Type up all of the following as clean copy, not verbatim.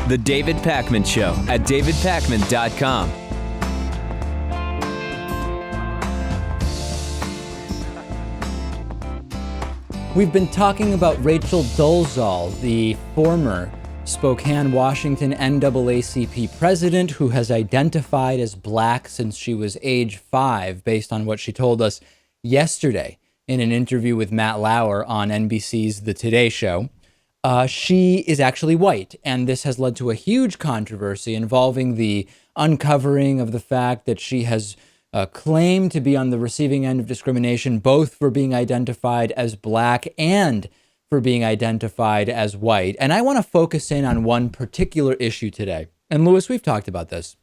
The David Pakman Show at davidpakman.com. We've been talking about Rachel Dolezal, the former Spokane, Washington NAACP president who has identified as Black since she was age 5, based on what she told us yesterday in an interview with Matt Lauer on NBC's The Today Show. She is actually white, and this has led to a huge controversy involving the uncovering of the fact that she has claimed to be on the receiving end of discrimination, both for being identified as Black and for being identified as white. And I want to focus in on one particular issue today. And Louis, we've talked about this.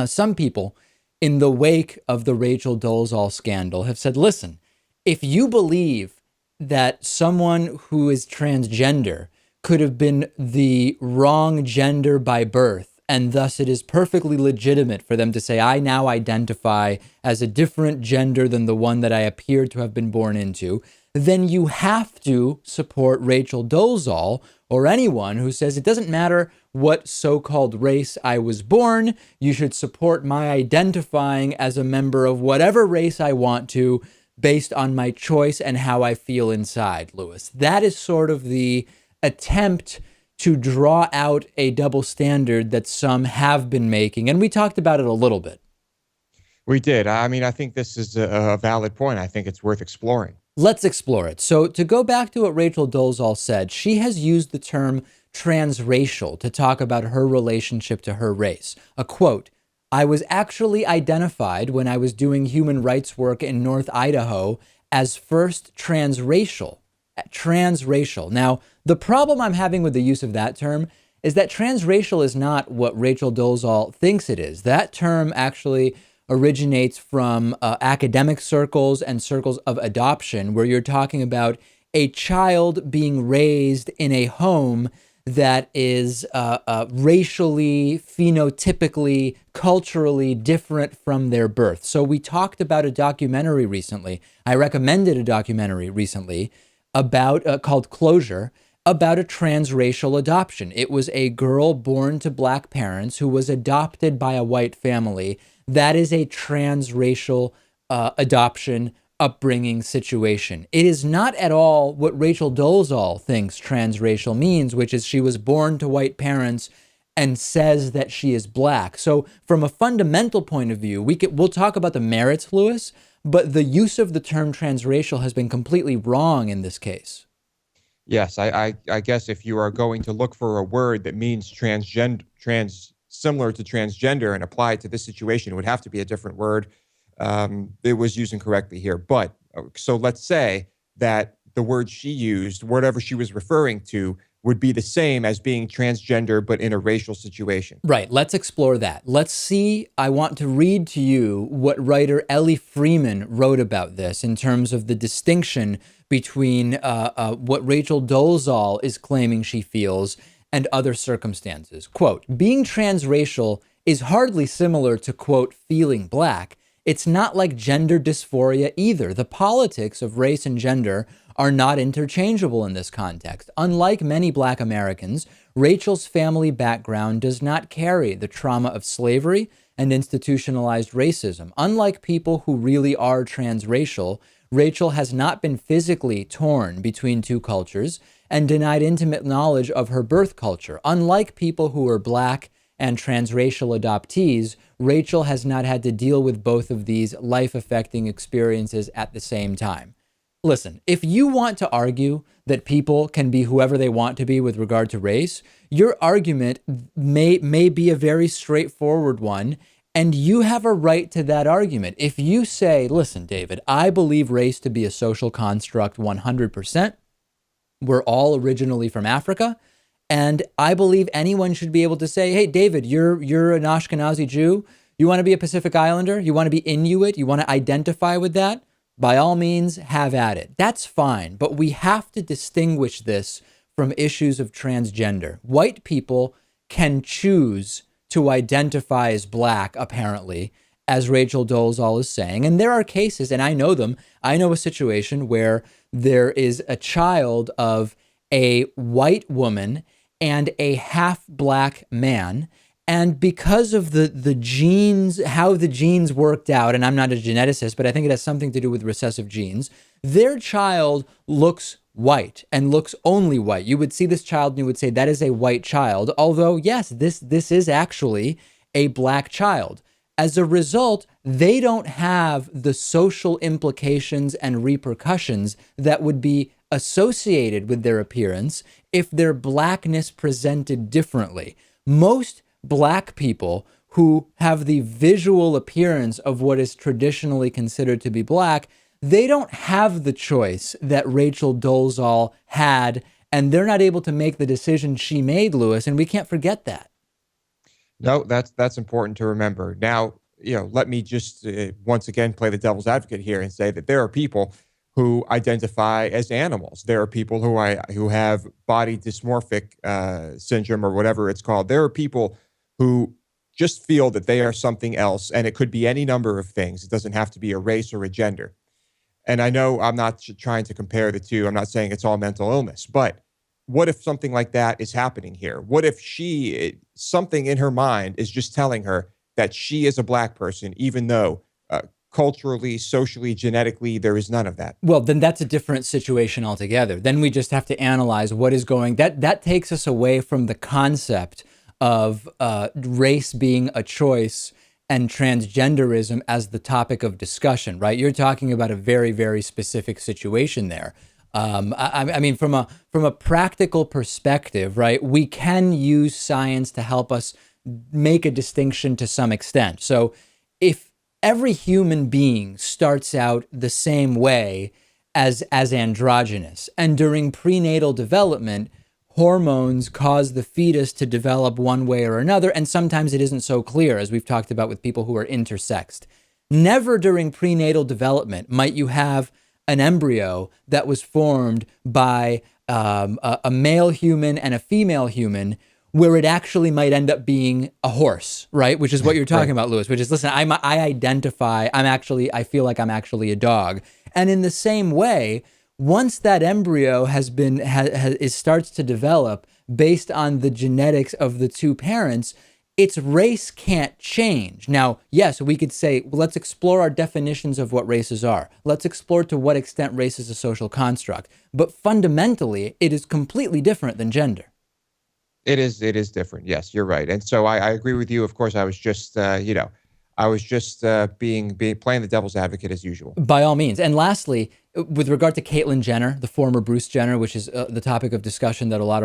Some people in the wake of the Rachel Dolezal scandal have said, listen, if you believe that someone who is transgender could have been the wrong gender by birth, and thus it is perfectly legitimate for them to say, I now identify as a different gender than the one that I appear to have been born into, then you have to support Rachel Dolezal or anyone who says it doesn't matter what so-called race I was born, you should support my identifying as a member of whatever race I want to based on my choice and how I feel inside, Louis. That is sort of the attempt to draw out a double standard that some have been making. And we talked about it a little bit. We did. I mean, I think this is a valid point. I think it's worth exploring. Let's explore it. So to go back to what Rachel Dolezal said, she has used the term transracial to talk about her relationship to her race. A quote, I was actually identified when I was doing human rights work in North Idaho as first transracial. Transracial. Now, the problem I'm having with the use of that term is that transracial is not what Rachel Dolezal thinks it is. That term actually originates from academic circles and circles of adoption, where you're talking about a child being raised in a home that is racially, phenotypically, culturally different from their birth. So we talked about a documentary recently. I recommended a documentary recently about called Closure, about a transracial adoption. It was a girl born to Black parents who was adopted by a white family. That is a transracial adoption upbringing situation. It is not at all what Rachel Dolezal thinks transracial means, which is she was born to white parents and says that she is Black. So from a fundamental point of view, we'll talk about the merits, Louis, but the use of the term transracial has been completely wrong in this case. Yes, I guess if you are going to look for a word that means similar to transgender and apply it to this situation, it would have to be a different word. It was used incorrectly here. But so let's say that the word she used, whatever she was referring to, would be the same as being transgender, but in a racial situation. Right. Let's explore that. Let's see. I want to read to you what writer Ellie Freeman wrote about this in terms of the distinction between what Rachel Dolezal is claiming she feels and other circumstances. Quote, being transracial is hardly similar to, quote, feeling Black. It's not like gender dysphoria either. The politics of race and gender are not interchangeable in this context. Unlike many Black Americans, Rachel's family background does not carry the trauma of slavery and institutionalized racism. Unlike people who really are transracial, Rachel has not been physically torn between two cultures and denied intimate knowledge of her birth culture. Unlike people who are Black and transracial adoptees, Rachel has not had to deal with both of these life-affecting experiences at the same time. Listen, if you want to argue that people can be whoever they want to be with regard to race, your argument may be a very straightforward one, and you have a right to that argument. If you say, listen, David, I believe race to be a social construct 100%. We're all originally from Africa. And I believe anyone should be able to say, hey, David, you're an Ashkenazi Jew. You want to be a Pacific Islander? You want to be Inuit? You want to identify with that? By all means, have at it. That's fine. But we have to distinguish this from issues of transgender. White people can choose to identify as Black, apparently, as Rachel Dolezal is saying. And there are cases, and I know them. I know a situation where there is a child of a white woman and a half-black man. And because of the genes, how the genes worked out, and I'm not a geneticist, but I think it has something to do with recessive genes, their child looks white and looks only white. You would see this child and you would say that is a white child, although yes, this is actually a black child. As a result, they don't have the social implications and repercussions that would be associated with their appearance if their blackness presented differently. Most black people who have the visual appearance of what is traditionally considered to be black, they don't have the choice that Rachel Dolezal had, and they're not able to make the decision she made, Louis, and we can't forget that. No, that's important to remember. Now, let me just once again play the devil's advocate here and say that there are people who identify as animals. There are people who have body dysmorphic syndrome or whatever it's called. There are people who just feel that they are something else, and it could be any number of things. It doesn't have to be a race or a gender. And I know I'm not trying to compare the two. I'm not saying it's all mental illness, but what if something like that is happening here? What if something in her mind is just telling her that she is a black person, even though culturally, socially, genetically, there is none of that? Well, then that's a different situation altogether. Then we just have to analyze what is going. That takes us away from the concept of race being a choice and transgenderism as the topic of discussion, right? You're talking about a very, very specific situation there. I mean, from a practical perspective, right, we can use science to help us make a distinction to some extent. So if every human being starts out the same way as androgynous, and during prenatal development, hormones cause the fetus to develop one way or another, and sometimes it isn't so clear, as we've talked about with people who are intersexed. Never during prenatal development might you have an embryo that was formed by a male human and a female human, where it actually might end up being a horse, right? Which is what you're talking about, Louis, which is, listen, I feel like I'm actually a dog. And in the same way, once that embryo starts to develop based on the genetics of the two parents, its race can't change. Now, yes, we could say, well, let's explore our definitions of what races are. Let's explore to what extent race is a social construct. But fundamentally, it is completely different than gender. It is different. Yes, you're right. And so I agree with you. Of course, I was just, playing the devil's advocate as usual. By all means. And lastly, with regard to Caitlyn Jenner, the former Bruce Jenner, which is the topic of discussion that a lot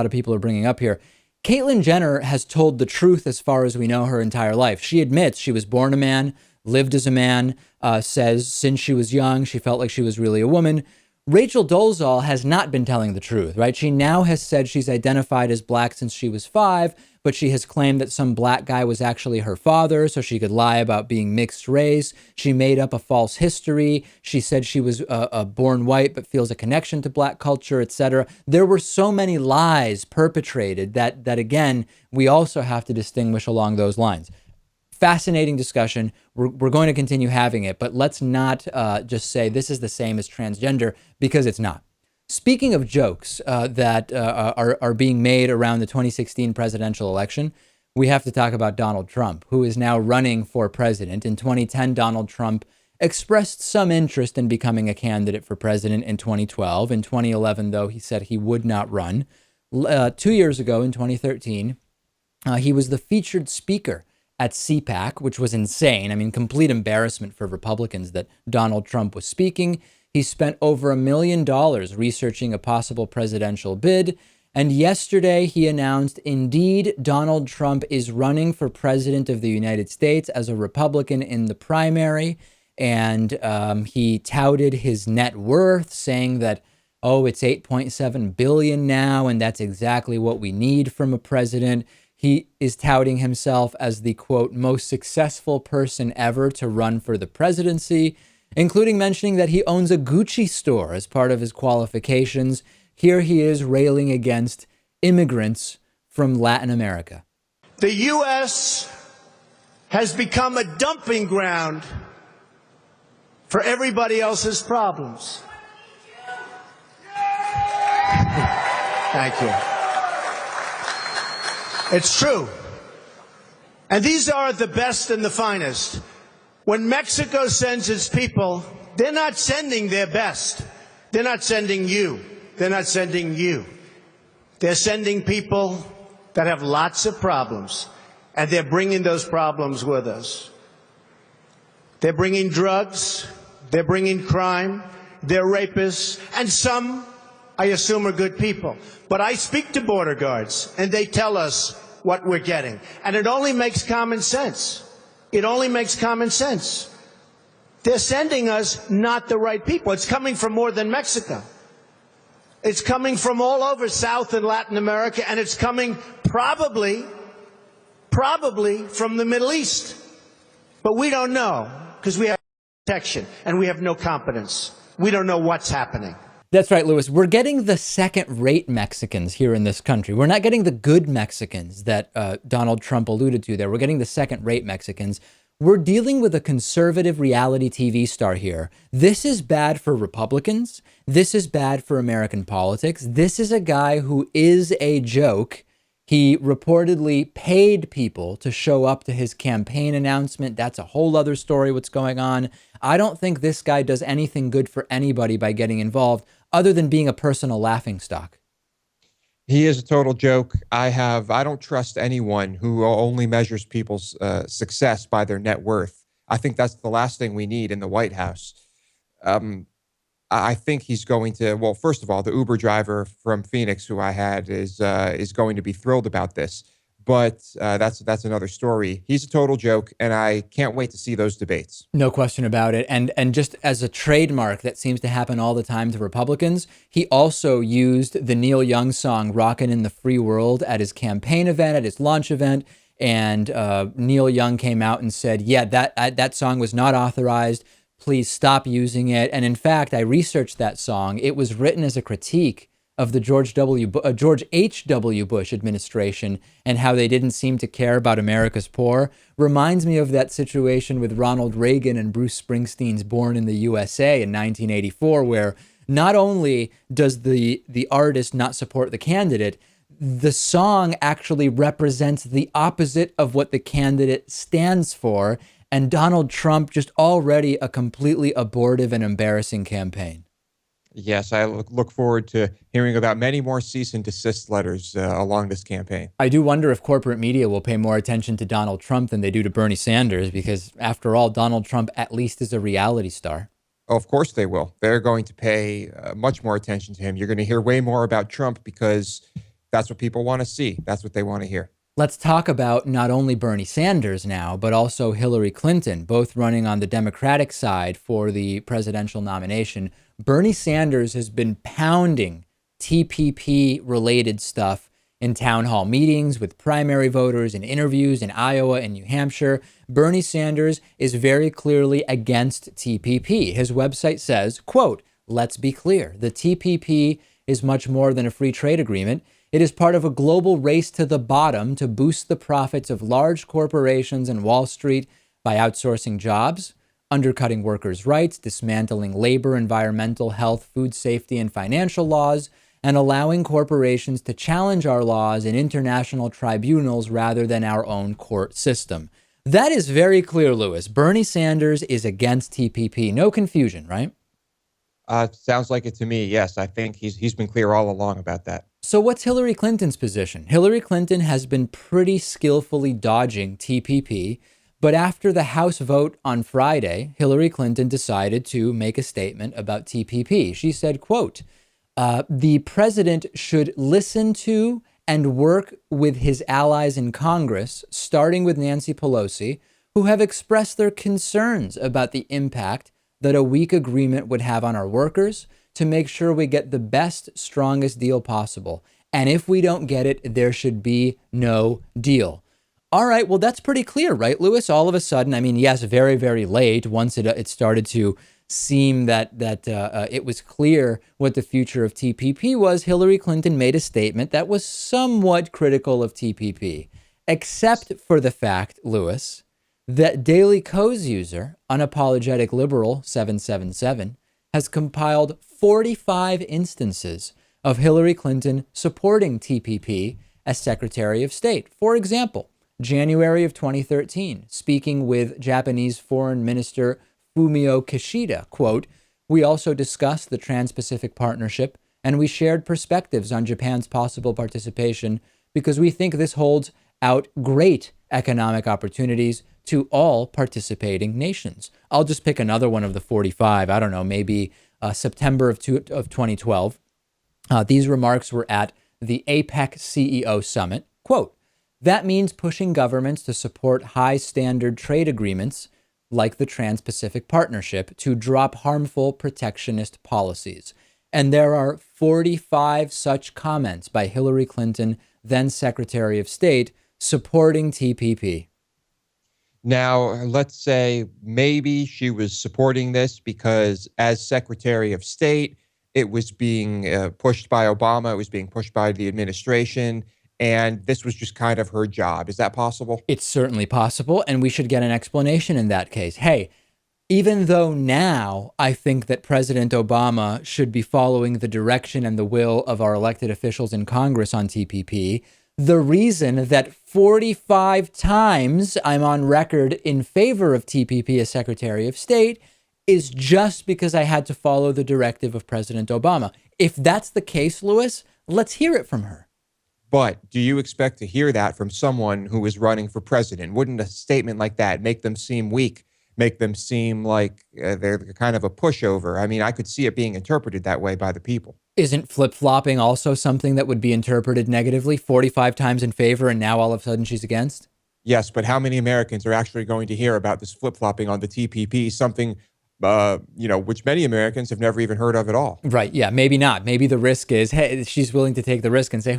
of people are bringing up here, Caitlyn Jenner has told the truth as far as we know her entire life. She admits she was born a man, lived as a man, says since she was young, she felt like she was really a woman. Rachel Dolezal has not been telling the truth, right? She now has said she's identified as black since she was 5, but she has claimed that some black guy was actually her father, so she could lie about being mixed race. She made up a false history. She said she was born white, but feels a connection to black culture, etc. There were so many lies perpetrated that again, we also have to distinguish along those lines. Fascinating discussion. We're going to continue having it, but let's not just say this is the same as transgender, because it's not. Speaking of jokes that are being made around the 2016 presidential election, we have to talk about Donald Trump, who is now running for president. In 2010, Donald Trump expressed some interest in becoming a candidate for president in 2012. In 2011, though, he said he would not run. 2 years ago, in 2013, he was the featured speaker at CPAC, which was insane. I mean, complete embarrassment for Republicans that Donald Trump was speaking. He spent over $1 million researching a possible presidential bid. And yesterday he announced, indeed, Donald Trump is running for president of the United States as a Republican in the primary. And he touted his net worth, saying that, oh, it's $8.7 billion now, and that's exactly what we need from a president. He is touting himself as the, quote, most successful person ever to run for the presidency, including mentioning that he owns a Gucci store as part of his qualifications. Here he is railing against immigrants from Latin America. The U.S. has become a dumping ground for everybody else's problems. Thank you. It's true. And these are the best and the finest. When Mexico sends its people, they're not sending their best. They're not sending you. They're not sending you. They're sending people that have lots of problems, and they're bringing those problems with us. They're bringing drugs, they're bringing crime, they're rapists, and some, I assume, are good people. But I speak to border guards, and they tell us what we're getting. And it only makes common sense. It only makes common sense. They're sending us not the right people. It's coming from more than Mexico. It's coming from all over South and Latin America, and it's coming probably from the Middle East. But we don't know, because we have protection, and we have no competence. We don't know what's happening. That's right, Louis. We're getting the second-rate Mexicans here in this country. We're not getting the good Mexicans that Donald Trump alluded to there. We're getting the second-rate Mexicans. We're dealing with a conservative reality TV star here. This is bad for Republicans. This is bad for American politics. This is a guy who is a joke. He reportedly paid people to show up to his campaign announcement. That's a whole other story, what's going on. I don't think this guy does anything good for anybody by getting involved, other than being a personal laughingstock. He is a total joke. I don't trust anyone who only measures people's success by their net worth. I think that's the last thing we need in the White House. I think he's going to, well, first of all, the Uber driver from Phoenix who I had is going to be thrilled about this. But that's another story. He's a total joke, and I can't wait to see those debates. No question about it. And just as a trademark that seems to happen all the time to Republicans, he also used the Neil Young song "Rockin' in the Free World" at his campaign event, at his launch event. And Neil Young came out and said, yeah, that song was not authorized. Please stop using it. And in fact, I researched that song. It was written as a critique of the George H.W. Bush administration and how they didn't seem to care about America's poor. Reminds me of that situation with Ronald Reagan and Bruce Springsteen's Born in the USA in 1984, where not only does the artist not support the candidate, the song actually represents the opposite of what the candidate stands for. And Donald Trump just already a completely abortive and embarrassing campaign. Yes, I look forward to hearing about many more cease and desist letters along this campaign. I do wonder if corporate media will pay more attention to Donald Trump than they do to Bernie Sanders, because after all, Donald Trump at least is a reality star. Oh, of course they will. They're going to pay much more attention to him. You're going to hear way more about Trump because that's what people want to see. That's what they want to hear. Let's talk about not only Bernie Sanders now, but also Hillary Clinton, both running on the Democratic side for the presidential nomination. Bernie Sanders has been pounding TPP-related stuff in town hall meetings with primary voters and interviews in Iowa and New Hampshire. Bernie Sanders is very clearly against TPP. His website says, quote, "Let's be clear, the TPP is much more than a free trade agreement. It is part of a global race to the bottom to boost the profits of large corporations and Wall Street by outsourcing jobs, undercutting workers' rights, dismantling labor, environmental, health, food safety, and financial laws, and allowing corporations to challenge our laws in international tribunals rather than our own court system." That is very clear, Louis. Bernie Sanders is against TPP. No confusion, right? Sounds like it to me, yes. I think he's been clear all along about that. So what's Hillary Clinton's position? Hillary Clinton has been pretty skillfully dodging TPP, but after the House vote on Friday, Hillary Clinton decided to make a statement about TPP. She said, quote, "The president should listen to and work with his allies in Congress, starting with Nancy Pelosi, who have expressed their concerns about the impact that a weak agreement would have on our workers, to make sure we get the best, strongest deal possible. And if we don't get it, there should be no deal." All right, well, that's pretty clear, right, Louis? All of a sudden, I mean, yes, very, very late, once it started to seem that it was clear what the future of TPP was, Hillary Clinton made a statement that was somewhat critical of TPP, except for the fact, Louis, that Daily Kos user, Unapologetic Liberal 777, has compiled 45 instances of Hillary Clinton supporting TPP as Secretary of State. For example, January of 2013, speaking with Japanese Foreign Minister Fumio Kishida, quote, "We also discussed the Trans-Pacific Partnership, and we shared perspectives on Japan's possible participation because we think this holds out great economic opportunities to all participating nations." I'll just pick another one of the 45. I don't know, maybe September of 2012. These remarks were at the APEC CEO Summit. Quote, "That means pushing governments to support high standard trade agreements like the Trans-Pacific Partnership to drop harmful protectionist policies." And there are 45 such comments by Hillary Clinton, then Secretary of State, supporting TPP. Now, let's say maybe she was supporting this because as Secretary of State, it was being pushed by Obama, it was being pushed by the administration, and this was just kind of her job. Is that possible? It's certainly possible, and we should get an explanation in that case. Hey, even though now I think that President Obama should be following the direction and the will of our elected officials in Congress on TPP, the reason that 45 times I'm on record in favor of TPP as Secretary of State is just because I had to follow the directive of President Obama. If that's the case, Louis, let's hear it from her. But do you expect to hear that from someone who is running for president? Wouldn't a statement like that make them seem weak, make them seem like they're kind of a pushover? I mean, I could see it being interpreted that way by the people. Isn't flip-flopping also something that would be interpreted negatively? 45 times in favor and now all of a sudden she's against? Yes, but how many Americans are actually going to hear about this flip-flopping on the TPP, something which many Americans have never even heard of at all? Right. Yeah, maybe not. Maybe the risk is, hey, she's willing to take the risk and say,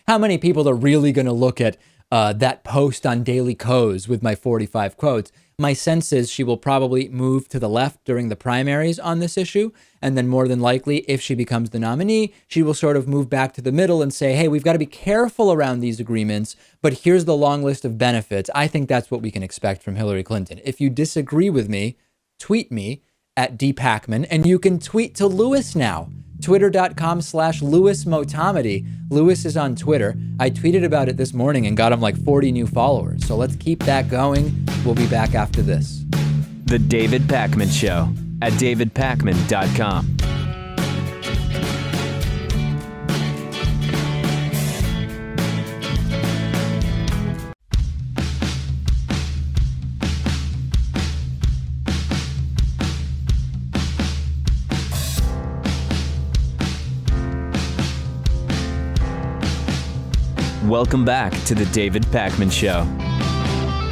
how many people are really going to look at that post on Daily Kos with my 45 quotes? My sense is she will probably move to the left during the primaries on this issue. And then more than likely, if she becomes the nominee, she will sort of move back to the middle and say, hey, we've got to be careful around these agreements, but here's the long list of benefits. I think that's what we can expect from Hillary Clinton. If you disagree with me, tweet me at dpacman, and you can tweet to Louis now. Twitter.com/Louis Motamedi. Louis is on Twitter. I tweeted about it this morning and got him like 40 new followers. So let's keep that going. We'll be back after this. The David Pakman Show at davidpakman.com. Welcome back to the David Pakman Show.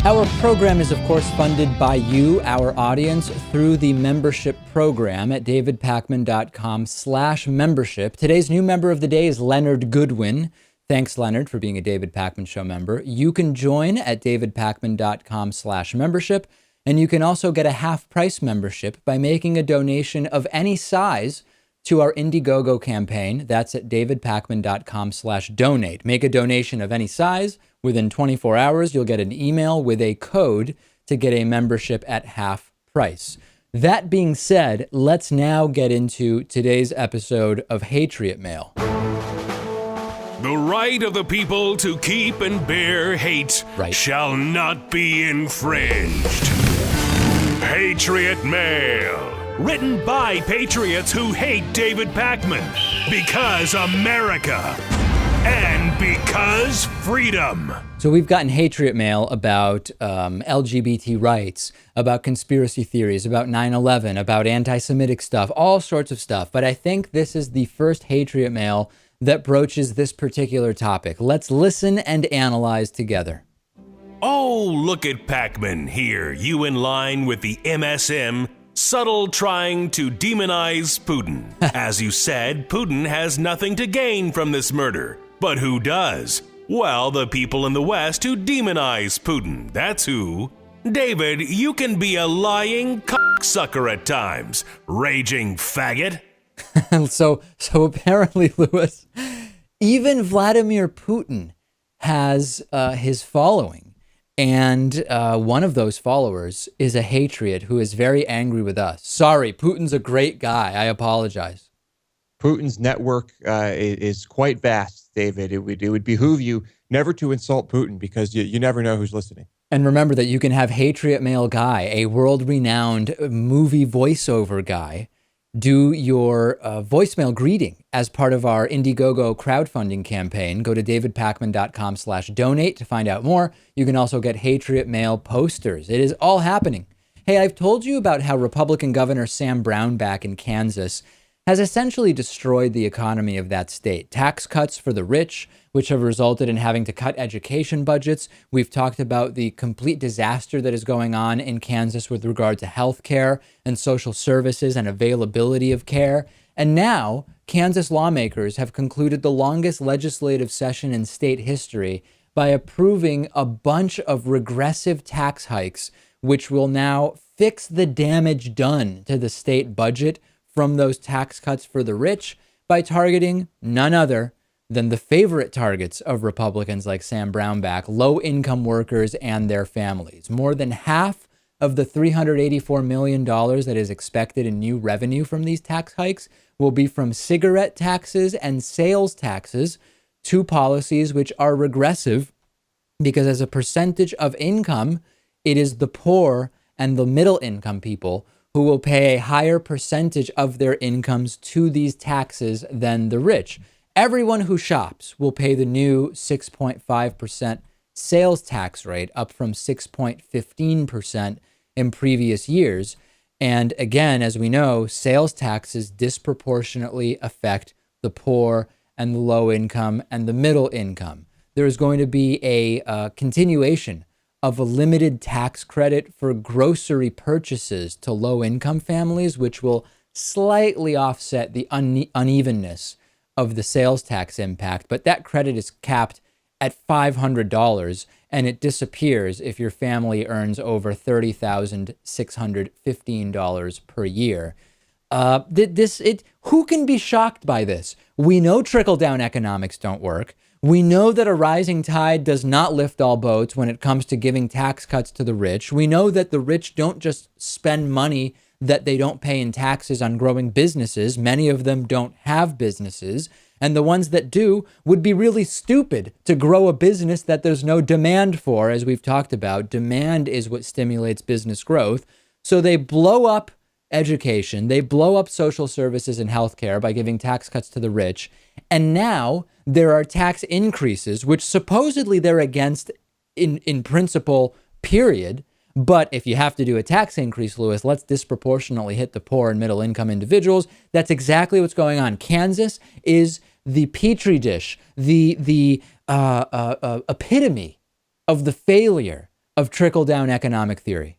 Our program is, of course, funded by you, our audience, through the membership program at davidpakman.com/membership. Today's new member of the day is Leonard Goodwin. Thanks, Leonard, for being a David Pakman Show member. You can join at davidpakman.com/membership, and you can also get a half-price membership by making a donation of any size to our Indiegogo campaign. That's at davidpakman.com/donate. Make a donation of any size. Within 24 hours, you'll get an email with a code to get a membership at half price. That being said, let's now get into today's episode of Hatriot Mail. The right of the people to keep and bear hate shall not be infringed. Hatriot Mail. Written by patriots who hate David Pakman. Because America. And because freedom. So we've gotten Hatriot Mail about LGBT rights, about conspiracy theories, about 9/11, about anti-Semitic stuff, all sorts of stuff. But I think this is the first Hatriot Mail that broaches this particular topic. Let's listen and analyze together. Oh, look at Pakman here, you in line with the MSM, subtle trying to demonize Putin. As you said, Putin has nothing to gain from this murder. But who does? Well, the people in the West who demonize Putin. That's who. David, you can be a lying cocksucker at times, raging faggot. So apparently, Louis, even Vladimir Putin has his following. And one of those followers is a Hatriot who is very angry with us. Sorry, Putin's a great guy. I apologize. Putin's network is quite vast, David. It would behoove you never to insult Putin because you never know who's listening. And remember that you can have Hatriot Mail Guy, a world-renowned movie voiceover guy, do your voicemail greeting as part of our Indiegogo crowdfunding campaign. Go to davidpakman.com/donate to find out more. You can also get Hatriot Mail posters. It is all happening. Hey, I've told you about how Republican Governor Sam Brownback in Kansas has essentially destroyed the economy of that state. Tax cuts for the rich, which have resulted in having to cut education budgets. We've talked about the complete disaster that is going on in Kansas with regard to health care and social services and availability of care. And now, Kansas lawmakers have concluded the longest legislative session in state history by approving a bunch of regressive tax hikes, which will now fix the damage done to the state budget from those tax cuts for the rich by targeting none other than the favorite targets of Republicans like Sam Brownback, low-income workers and their families. More than half of the $384 million that is expected in new revenue from these tax hikes will be from cigarette taxes and sales taxes, two policies which are regressive because as a percentage of income, it is the poor and the middle-income people who will pay a higher percentage of their incomes to these taxes than the rich. Everyone who shops will pay the new 6.5% sales tax rate, up from 6.15% in previous years. And again, as we know, sales taxes disproportionately affect the poor and the low income and the middle income. There is going to be a continuation of a limited tax credit for grocery purchases to low-income families, which will slightly offset the unevenness of the sales tax impact. But that credit is capped at $500, and it disappears if your family earns over $30,615 per year. Who can be shocked by this? We know trickle-down economics don't work. We know that a rising tide does not lift all boats when it comes to giving tax cuts to the rich. We know that the rich don't just spend money that they don't pay in taxes on growing businesses. Many of them don't have businesses. And the ones that do would be really stupid to grow a business that there's no demand for, as we've talked about. Demand is what stimulates business growth. So they blow up education. They blow up social services and healthcare by giving tax cuts to the rich. And now there are tax increases, which supposedly they're against in principle, period. But if you have to do a tax increase, Lewis, let's disproportionately hit the poor and middle income individuals. That's exactly what's going on. Kansas is the petri dish, the epitome of the failure of trickle-down economic theory.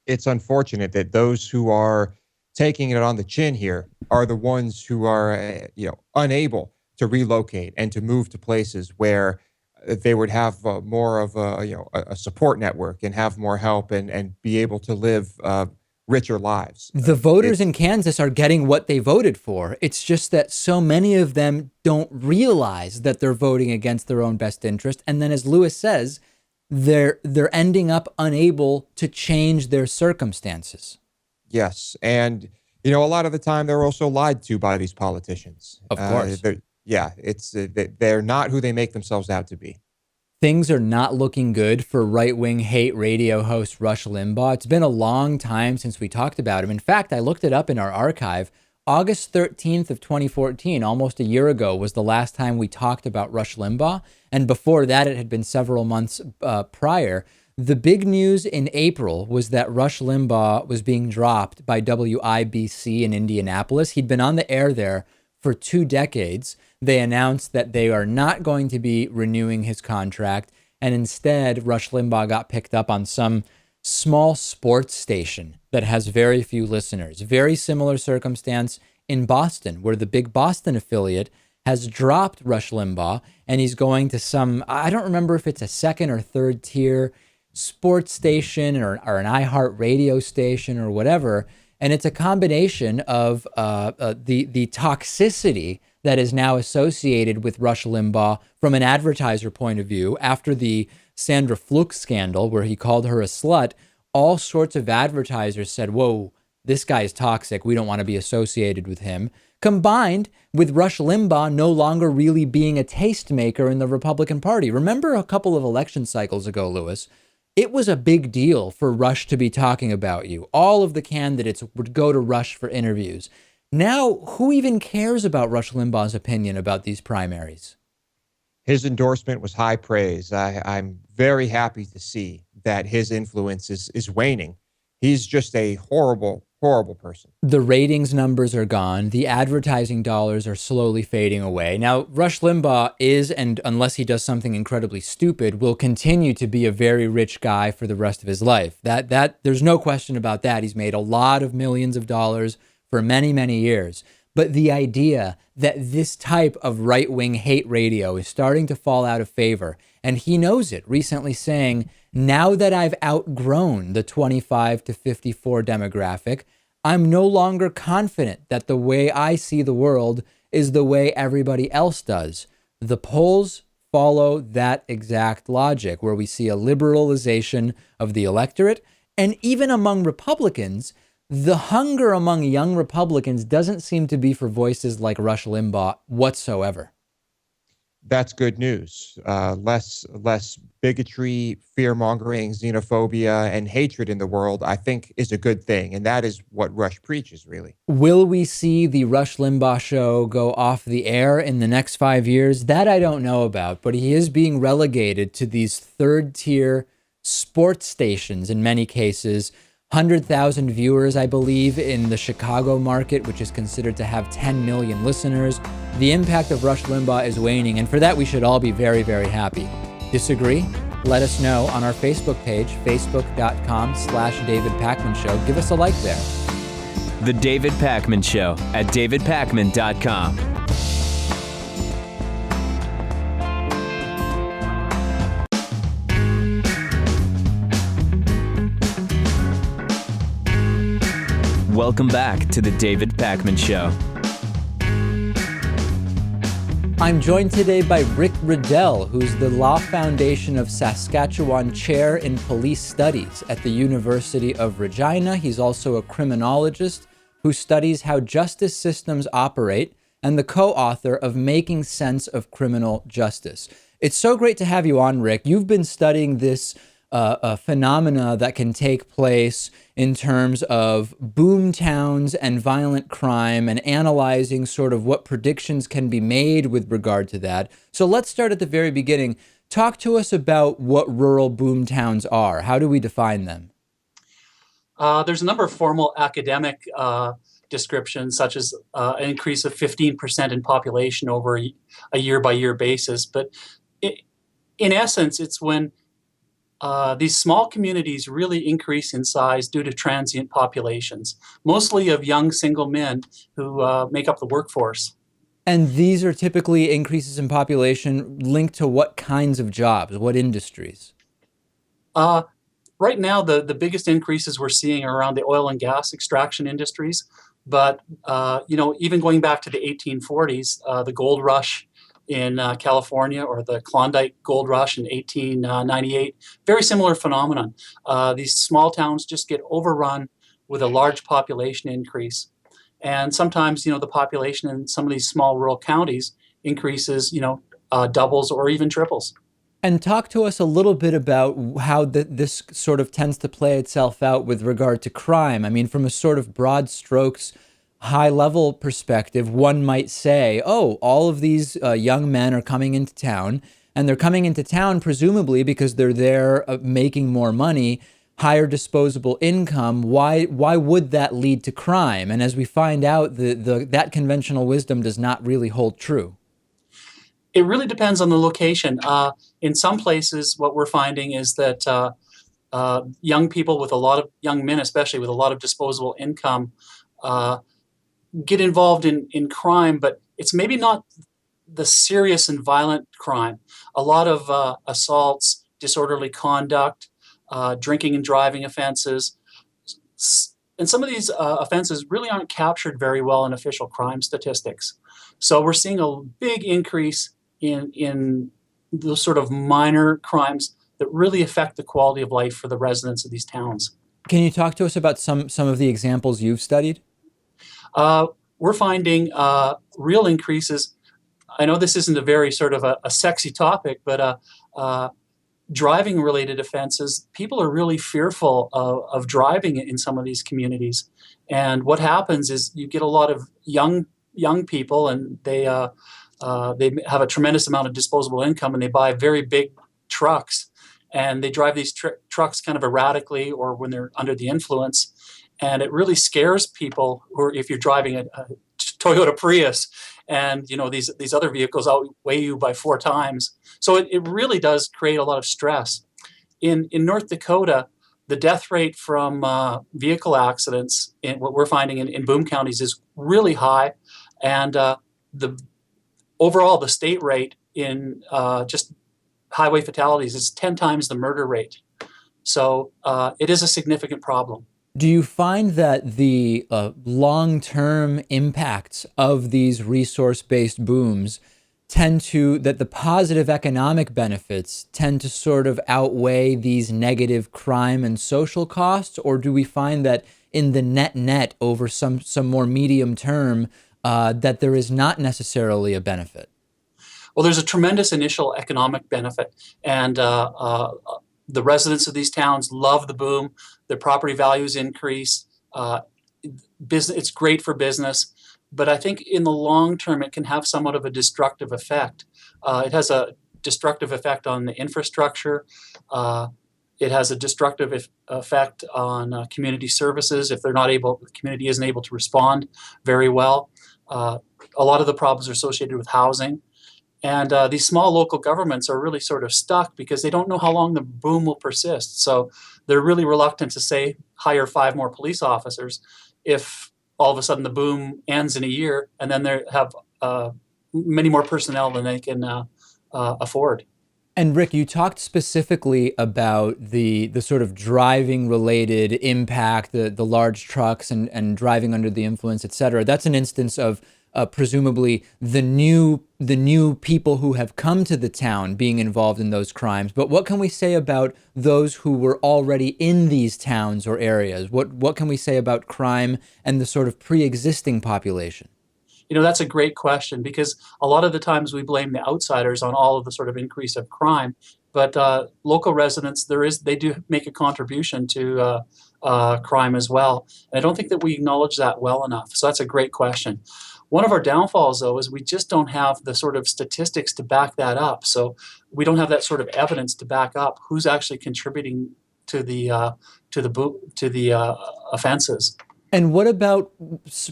It's unfortunate that those who are taking it on the chin here are the ones who are, unable to relocate and to move to places where they would have more of a support network and have more help and be able to live richer lives. The voters in Kansas are getting what they voted for. It's just that so many of them don't realize that they're voting against their own best interest. And then, as Lewis says, they're ending up unable to change their circumstances. Yes. And, a lot of the time they're also lied to by these politicians. Of course. They're not who they make themselves out to be. Things are not looking good for right-wing hate radio host Rush Limbaugh. It's been a long time since we talked about him. In fact, I looked it up in our archive. August 13th of 2014, almost a year ago, was the last time we talked about Rush Limbaugh. And before that, it had been several months prior. The big news in April was that Rush Limbaugh was being dropped by WIBC in Indianapolis. He'd been on the air there for 2 decades. They announced that they are not going to be renewing his contract. And instead, Rush Limbaugh got picked up on some small sports station that has very few listeners. Very similar circumstance in Boston, where the big Boston affiliate has dropped Rush Limbaugh, and he's going to some, I don't remember if it's a second or third tier sports station or an iHeart radio station or whatever. And it's a combination of the toxicity that is now associated with Rush Limbaugh from an advertiser point of view. After the Sandra Fluke scandal, where he called her a slut, all sorts of advertisers said, whoa, this guy is toxic, we don't want to be associated with him, combined with Rush Limbaugh no longer really being a tastemaker in the Republican Party. Remember a couple of election cycles ago, Lewis, it was a big deal for Rush to be talking about you. All of the candidates would go to Rush for interviews. Now, who even cares about Rush Limbaugh's opinion about these primaries? His endorsement was high praise. I'm very happy to see that his influence is waning. He's just a horrible, horrible person. The ratings numbers are gone. The advertising dollars are slowly fading away. Now, Rush Limbaugh is, and unless he does something incredibly stupid, will continue to be a very rich guy for the rest of his life. That there's no question about that. He's made a lot of millions of dollars for many, many years. But the idea that this type of right-wing hate radio is starting to fall out of favor, and he knows it, recently saying, now that I've outgrown the 25 to 54 demographic, I'm no longer confident that the way I see the world is the way everybody else does. The polls follow that exact logic, where we see a liberalization of the electorate. And even among Republicans, the hunger among young Republicans doesn't seem to be for voices like Rush Limbaugh whatsoever. That's good news. Less bigotry, fear-mongering, xenophobia, and hatred in the world, I think, is a good thing. And that is what Rush preaches, really. Will we see the Rush Limbaugh show go off the air in the next 5 years? That I don't know about, but he is being relegated to these third-tier sports stations in many cases. 100,000 viewers, I believe, in the Chicago market, which is considered to have 10 million listeners. The impact of Rush Limbaugh is waning, and for that we should all be very, very happy. Disagree? Let us know on our Facebook page, facebook.com/David Pakman Show. Give us a like there. The David Pakman Show at davidpakman.com. Welcome back to the David Pakman Show. I'm joined today by Rick Ruddell, who's the Law Foundation of Saskatchewan Chair in Police Studies at the University of Regina. He's also a criminologist who studies how justice systems operate and the co-author of Making Sense of Criminal Justice. It's so great to have you on, Rick. You've been studying this phenomena that can take place in terms of boom towns and violent crime, and analyzing sort of what predictions can be made with regard to that. So let's start at the very beginning. Talk to us about what rural boom towns are. How do we define them? There's a number of formal academic descriptions, such as an increase of 15% in population over a year-by-year basis. But in essence, it's when these small communities really increase in size due to transient populations, mostly of young single men who make up the workforce. And these are typically increases in population linked to what kinds of jobs, what industries? Right now, the biggest increases we're seeing are around the oil and gas extraction industries. But, even going back to the 1840s, the gold rush in California, or the Klondike Gold Rush in 1898. Very similar phenomenon. These small towns just get overrun with a large population increase. And sometimes, the population in some of these small rural counties increases, doubles or even triples. And talk to us a little bit about how this sort of tends to play itself out with regard to crime. I mean, from a sort of broad strokes, high-level perspective, one might say, oh, all of these young men are coming into town, and they're coming into town presumably because they're there making more money, higher disposable income. Why would that lead to crime? And as we find out, that conventional wisdom does not really hold true. It really depends on the location. In some places, what we're finding is that young people with young men especially, with a lot of disposable income, get involved in crime, but it's maybe not the serious and violent crime. A lot of assaults, disorderly conduct, drinking and driving offenses. And some of these offenses really aren't captured very well in official crime statistics. So we're seeing a big increase in those sort of minor crimes that really affect the quality of life for the residents of these towns. Can you talk to us about some of the examples you've studied? We're finding real increases. I know this isn't a very sort of a sexy topic, but driving related offenses, people are really fearful of driving in some of these communities. And what happens is you get a lot of young people, and they have a tremendous amount of disposable income, and they buy very big trucks, and they drive these trucks kind of erratically or when they're under the influence. And it really scares people, or if you're driving a Toyota Prius, and these other vehicles outweigh you by 4 times. So it really does create a lot of stress. In North Dakota, the death rate from vehicle accidents, what we're finding in boom counties, is really high, and the state rate in just highway fatalities is 10 times the murder rate. So it is a significant problem. Do you find that the long-term impacts of these resource-based booms that the positive economic benefits tend to sort of outweigh these negative crime and social costs? Or do we find that in the net over some more medium term, that there is not necessarily a benefit? Well, there's a tremendous initial economic benefit, and the residents of these towns love the boom. Their property values increase. It's great for business, but I think in the long term it can have somewhat of a destructive effect. It has a destructive effect on the infrastructure. It has a destructive effect on community services if the community isn't able to respond very well. A lot of the problems are associated with housing. And these small local governments are really sort of stuck because they don't know how long the boom will persist. So they're really reluctant to say hire 5 more police officers if all of a sudden the boom ends in a year, and then they have many more personnel than they can afford. And Rick, you talked specifically about the sort of driving related impact, the large trucks and driving under the influence, et cetera. That's an instance of presumably the new people who have come to the town being involved in those crimes. But what can we say about those who were already in these towns or areas? What can we say about crime and the sort of pre-existing population? That's a great question, because a lot of the times we blame the outsiders on all of the sort of increase of crime, but local residents, they do make a contribution to crime as well. And I don't think that we acknowledge that well enough. So that's a great question. One of our downfalls, though, is we just don't have the sort of statistics to back that up. So we don't have that sort of evidence to back up who's actually contributing to the offenses. And what about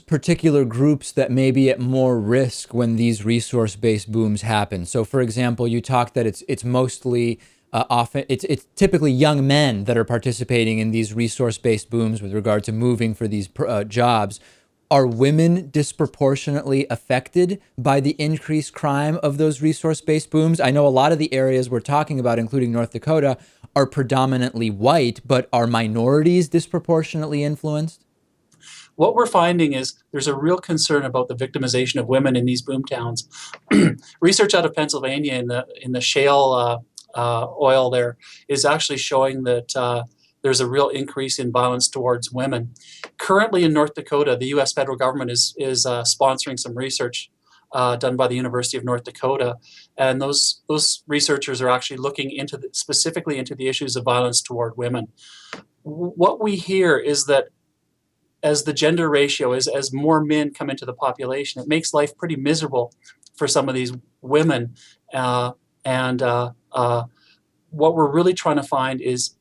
particular groups that may be at more risk when these resource-based booms happen? So, for example, you talked that it's mostly often it's typically young men that are participating in these resource-based booms with regard to moving for these jobs. Are women disproportionately affected by the increased crime of those resource-based booms? I know a lot of the areas we're talking about, including North Dakota, are predominantly white, but are minorities disproportionately influenced? What we're finding is there's a real concern about the victimization of women in these boom towns. Research out of Pennsylvania in the shale oil there is actually showing that there's a real increase in violence towards women. Currently in North Dakota, the U.S. federal government is sponsoring some research done by the University of North Dakota, and those researchers are actually looking specifically into the issues of violence toward women. What we hear is that as the gender ratio as more men come into the population, it makes life pretty miserable for some of these women. And what we're really trying to find is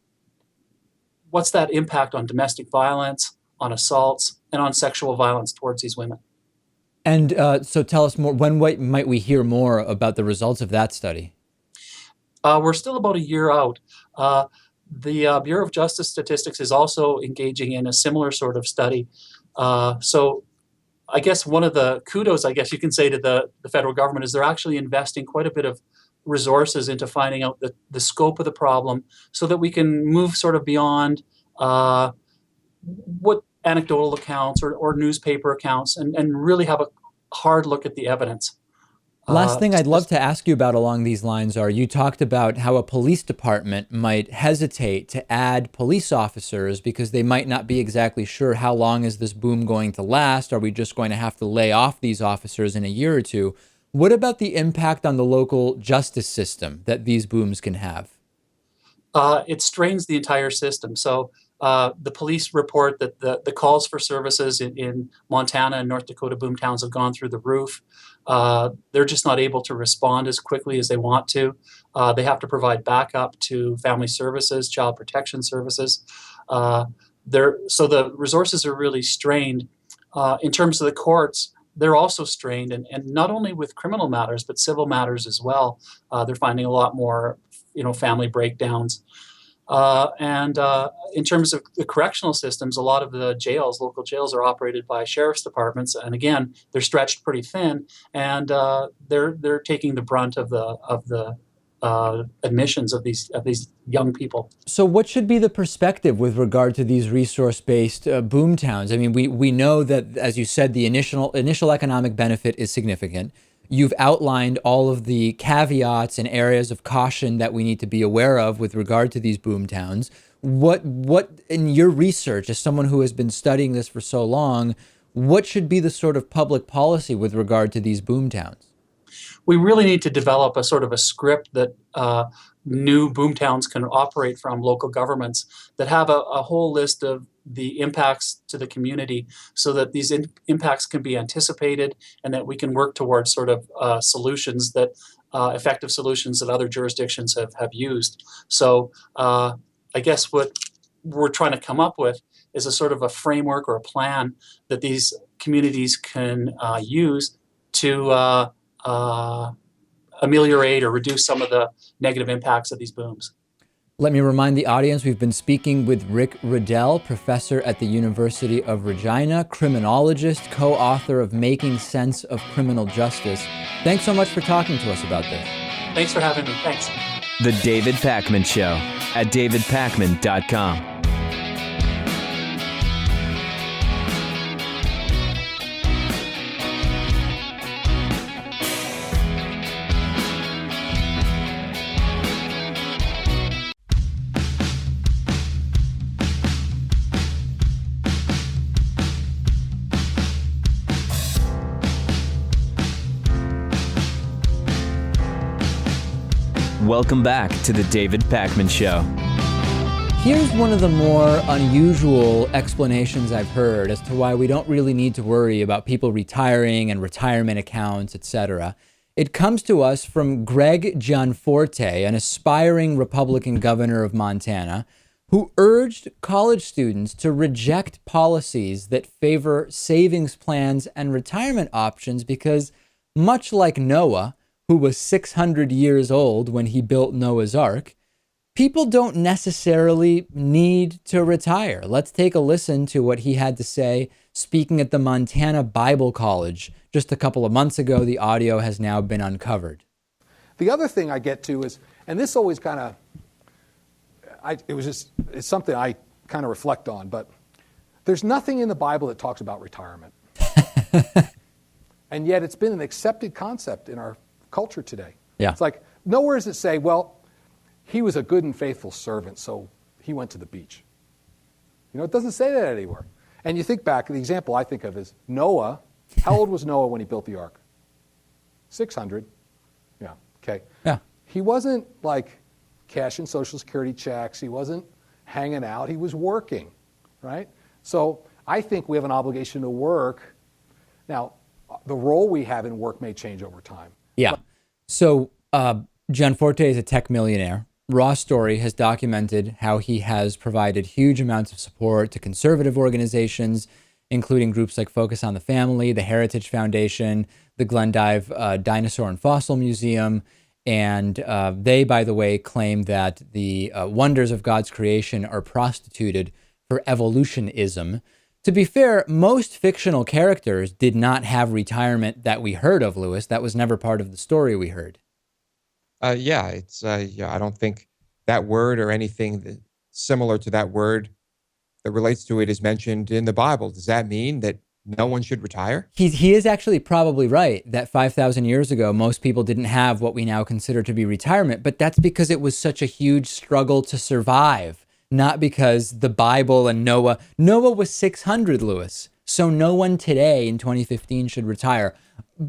what's that impact on domestic violence, on assaults, and on sexual violence towards these women. And so tell us more, when might we hear more about the results of that study? We're still about a year out. The Bureau of Justice Statistics is also engaging in a similar sort of study. So I guess one of the kudos, I guess you can say, to the federal government is they're actually investing quite a bit of resources into finding out the scope of the problem so that we can move sort of beyond what anecdotal accounts or newspaper accounts and really have a hard look at the evidence. Last thing I'd love to ask you about along these lines are, you talked about how a police department might hesitate to add police officers because they might not be exactly sure how long is this boom going to last. Are we just going to have to lay off these officers in a year or two? What about the impact on the local justice system that these booms can have? It strains the entire system. So the police report that the calls for services in Montana and North Dakota boomtowns have gone through the roof. They're just not able to respond as quickly as they want to. They have to provide backup to family services, child protection services. So the resources are really strained. In terms of the courts, they're also strained, and not only with criminal matters, but civil matters as well. They're finding a lot more, family breakdowns. And in terms of the correctional systems, a lot of the local jails are operated by sheriff's departments, and again, they're stretched pretty thin, and they're taking the brunt of the admissions of these young people. So what should be the perspective with regard to these resource-based boom towns? I mean, we know that, as you said, the initial economic benefit is significant. You've outlined all of the caveats and areas of caution that we need to be aware of with regard to these boom towns. What in your research, as someone who has been studying this for so long, what should be the sort of public policy with regard to these boom towns? We really need to develop a sort of a script that new boomtowns can operate from, local governments that have a whole list of the impacts to the community, so that these impacts can be anticipated and that we can work towards sort of solutions that effective solutions that other jurisdictions have used. So I guess what we're trying to come up with is a sort of a framework or a plan that these communities can use to ameliorate or reduce some of the negative impacts of these booms. Let me remind the audience, we've been speaking with Rick Ruddell, professor at the University of Regina, criminologist, co-author of Making Sense of Criminal Justice. Thanks so much for talking to us about this. Thanks for having me. Thanks. The David Pakman Show at davidpakman.com. Welcome back to the David Pakman Show. Here's one of the more unusual explanations I've heard as to why we don't really need to worry about people retiring and retirement accounts, etc. It comes to us from Greg Gianforte, an aspiring Republican governor of Montana, who urged college students to reject policies that favor savings plans and retirement options because, much like Noah, who was 600 years old when he built Noah's Ark, people don't necessarily need to retire. Let's take a listen to what he had to say speaking at the Montana Bible College just a couple of months ago. The audio has now been uncovered. The other thing I get to is, and this always kind of, it's something I kind of reflect on, but there's nothing in the Bible that talks about retirement. And yet it's been an accepted concept in our culture today. Yeah. It's like, nowhere does it say, well, he was a good and faithful servant, so he went to the beach. It doesn't say that anywhere. And you think back, the example I think of is Noah. How old was Noah when he built the ark? 600. Yeah, okay. Yeah. He wasn't like cashing Social Security checks. He wasn't hanging out. He was working, right? So I think we have an obligation to work. Now, the role we have in work may change over time. Yeah. So Gianforte is a tech millionaire. Raw Story has documented how he has provided huge amounts of support to conservative organizations, including groups like Focus on the Family, the Heritage Foundation, the Glendive Dinosaur and Fossil Museum. And they, by the way, claim that the wonders of God's creation are prostituted for evolutionism. To be fair, most fictional characters did not have retirement that we heard of, Lewis. That was never part of the story we heard. I don't think that word or anything similar to that word that relates to it is mentioned in the Bible. Does that mean that no one should retire? He is actually probably right that 5,000 years ago, most people didn't have what we now consider to be retirement, but that's because it was such a huge struggle to survive, not because the Bible and Noah was 600, Lewis. So no one today in 2015 should retire.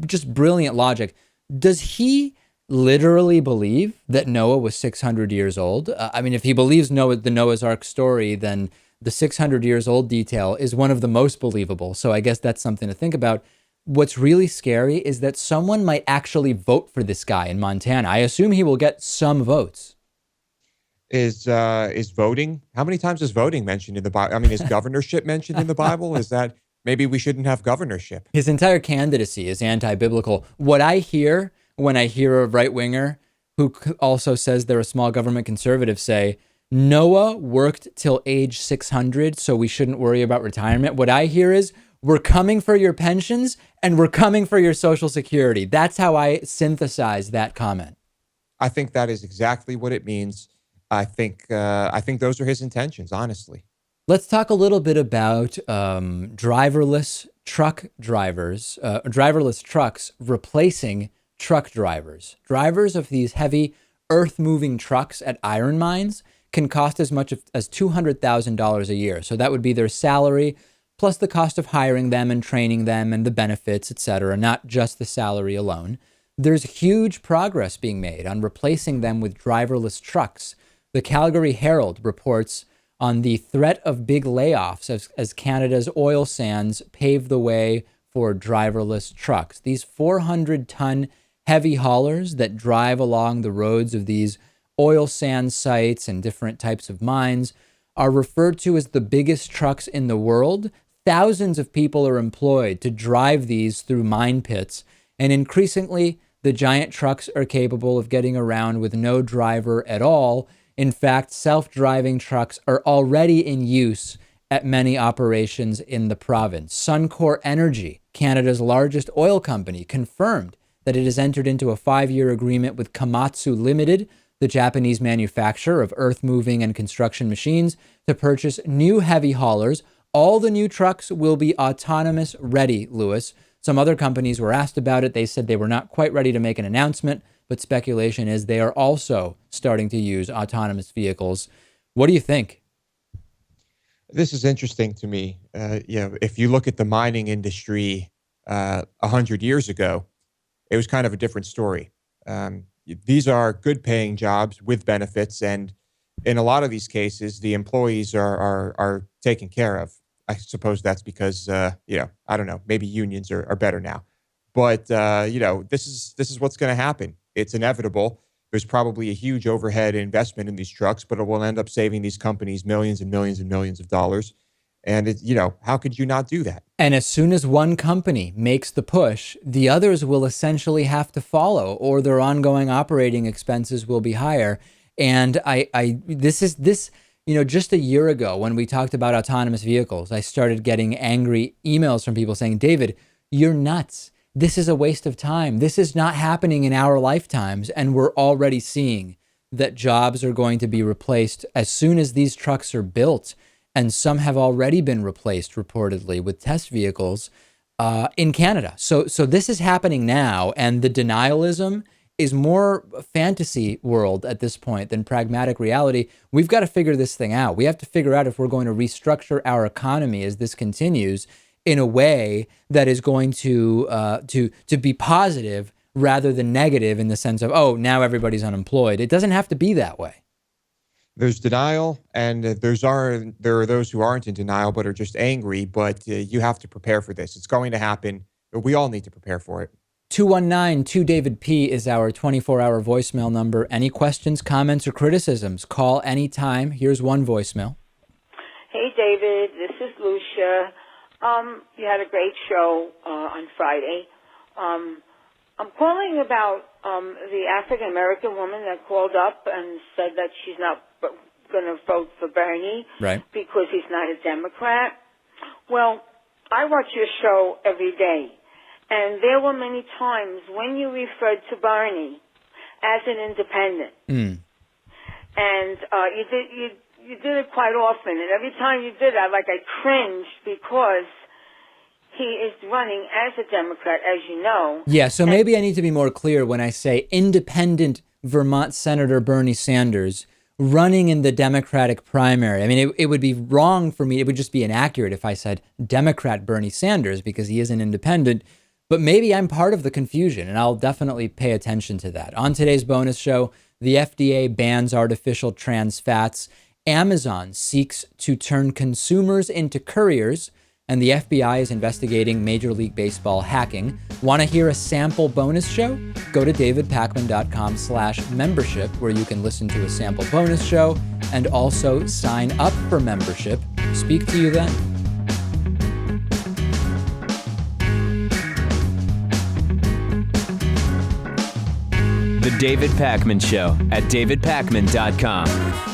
Just brilliant logic. Does he literally believe that Noah was 600 years old? I mean, if he believes the Noah's Ark story, then the 600 years old detail is one of the most believable. So I guess that's something to think about. What's really scary is that someone might actually vote for this guy in Montana. I assume he will get some votes. Is voting? How many times is voting mentioned in the Bible? I mean, is governorship mentioned in the Bible? Is that maybe we shouldn't have governorship? His entire candidacy is anti-biblical. What I hear when I hear a right-winger who also says they're a small government conservative say, Noah worked till age 600, so we shouldn't worry about retirement. What I hear is, we're coming for your pensions and we're coming for your Social Security. That's how I synthesize that comment. I think that is exactly what it means. I think those are his intentions, honestly. Let's talk a little bit about driverless truck drivers, driverless trucks replacing truck drivers. Drivers of these heavy earth-moving trucks at iron mines can cost as much as $200,000 a year. So that would be their salary, plus the cost of hiring them and training them and the benefits, etc., not just the salary alone. There's huge progress being made on replacing them with driverless trucks. The Calgary Herald reports on the threat of big layoffs as Canada's oil sands pave the way for driverless trucks. These 400-ton heavy haulers that drive along the roads of these oil sand sites and different types of mines are referred to as the biggest trucks in the world. Thousands of people are employed to drive these through mine pits, and increasingly, the giant trucks are capable of getting around with no driver at all. In fact, self-driving trucks are already in use at many operations in the province. Suncor Energy, Canada's largest oil company, confirmed that it has entered into a 5-year agreement with Komatsu Limited, the Japanese manufacturer of earth-moving and construction machines, to purchase new heavy haulers. All the new trucks will be autonomous ready, Lewis. Some other companies were asked about it. They said they were not quite ready to make an announcement, but speculation is they are also starting to use autonomous vehicles. What do you think? This is interesting to me. If you look at the mining industry 100 years ago, it was kind of a different story. These are good paying jobs with benefits. And in a lot of these cases, the employees are taken care of. I suppose that's because, I don't know, maybe unions are better now. But, this is what's going to happen. It's inevitable. There's probably a huge overhead investment in these trucks, but it will end up saving these companies millions and millions and millions of dollars. And, how could you not do that? And as soon as one company makes the push, the others will essentially have to follow, or their ongoing operating expenses will be higher. And just a year ago when we talked about autonomous vehicles, I started getting angry emails from people saying, David, you're nuts. This is a waste of time. This is not happening in our lifetimes. And we're already seeing that jobs are going to be replaced as soon as these trucks are built. And some have already been replaced, reportedly, with test vehicles in Canada. So this is happening now, and the denialism is more fantasy world at this point than pragmatic reality. We've got to figure this thing out. We have to figure out if we're going to restructure our economy as this continues in a way that is going to be positive rather than negative, in the sense of, oh, now everybody's unemployed. It doesn't have to be that way. There's denial, and there are those who aren't in denial but are just angry. But you have to prepare for this. It's going to happen. We all need to prepare for it. 219-2-DAVID-P is our 24-hour voicemail number. Any questions, comments, or criticisms, call anytime. Here's one voicemail. Hey, David. This is Lucia. You had a great show on Friday. I'm calling about the African-American woman that called up and said that she's not going to vote for Bernie because he's not a Democrat. Well, I watch your show every day, and there were many times when you referred to Bernie as an independent. And you did it quite often, and every time you did that, I cringed because he is running as a Democrat, as you know. Yeah, so maybe I need to be more clear when I say independent Vermont Senator Bernie Sanders running in the Democratic primary. I mean, it would be wrong for me. It would just be inaccurate if I said Democrat Bernie Sanders because he is an independent. But maybe I'm part of the confusion, and I'll definitely pay attention to that. On today's bonus show, the FDA bans artificial trans fats. Amazon seeks to turn consumers into couriers, and the FBI is investigating Major League Baseball hacking. Want to hear a sample bonus show? Go to davidpakman.com/membership, where you can listen to a sample bonus show and also sign up for membership. Speak to you then. The David Pakman Show at davidpakman.com.